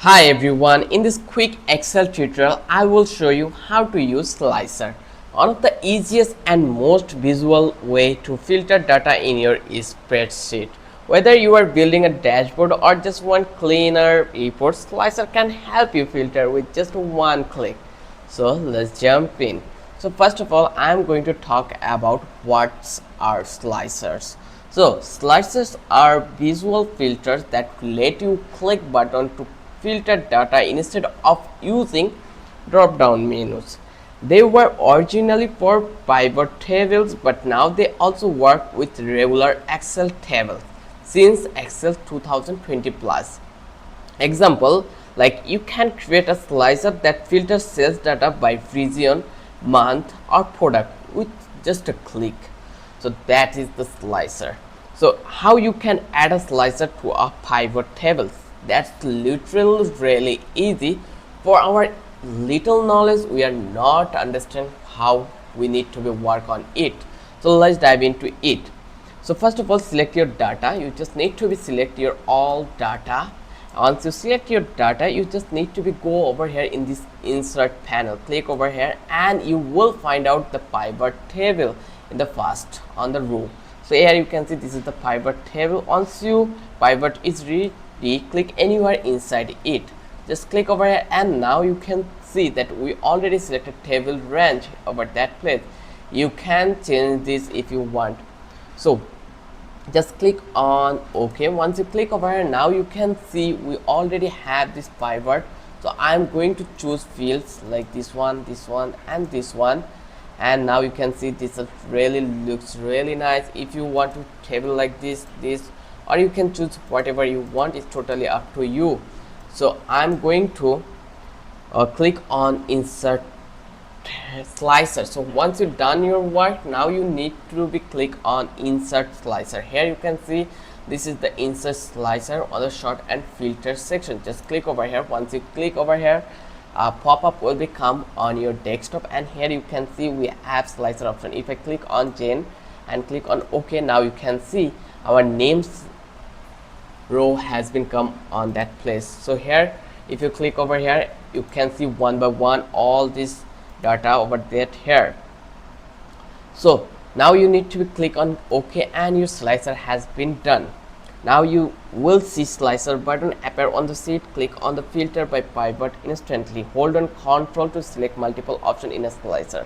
Hi everyone, in this quick Excel tutorial I will show you how to use Slicer, one of the easiest and most visual way to filter data in your spreadsheet. Whether you are building a dashboard or just want cleaner reports, Slicer can help you filter with just one click. So let's jump in. So first of all, I am going to talk about what are slicers. So slicers are visual filters that let you click button to filter data instead of using drop down menus. They were originally for pivot tables, but now they also work with regular Excel tables since Excel 2020 plus. Example, like you can create a slicer that filters sales data by region, month or product with just a click. So that is the slicer. So how you can add a slicer to a pivot table? That's literally really easy. For our little knowledge, we are not understand how we need to be work on it. So let's dive into it. So first of all, select your data. You just need to be select your all data. Once you select your data, you just need to be go over here in this insert panel, click over here and you will find out the pivot table in the first on the row. So here you can see this is the pivot table. Once you pivot is ready, click anywhere inside it, just click over here and now you can see that we already selected table range over that place. You can change this if you want. So just click on OK. Once you click over here, now you can see we already have this pivot. So I'm going to choose fields like this one and this one, and now you can see this really looks really nice. If you want to table like this or you can choose whatever you want, it's totally up to you. So I'm going to click on insert slicer. So once you've done your work, now you need to be click on insert slicer. Here you can see this is the insert slicer on the sort and filter section. Just click over here. Once you click over here, a pop-up will become on your desktop and here you can see we have slicer option. If I click on Gen and click on OK, now you can see our names row has been come on that place. So here if you click over here, you can see one by one all this data over that here. So now you need to click on OK and your slicer has been done. Now you will see slicer button appear on the sheet. Click on the filter by pivot instantly. Hold on Ctrl to select multiple options in a slicer.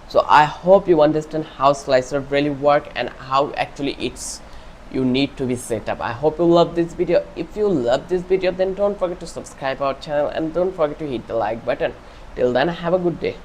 So I hope you understand how slicer really work and how actually it's you need to be set up. I hope you love this video. If you love this video, then don't forget to subscribe our channel and don't forget to hit the like button. Till then, have a good day.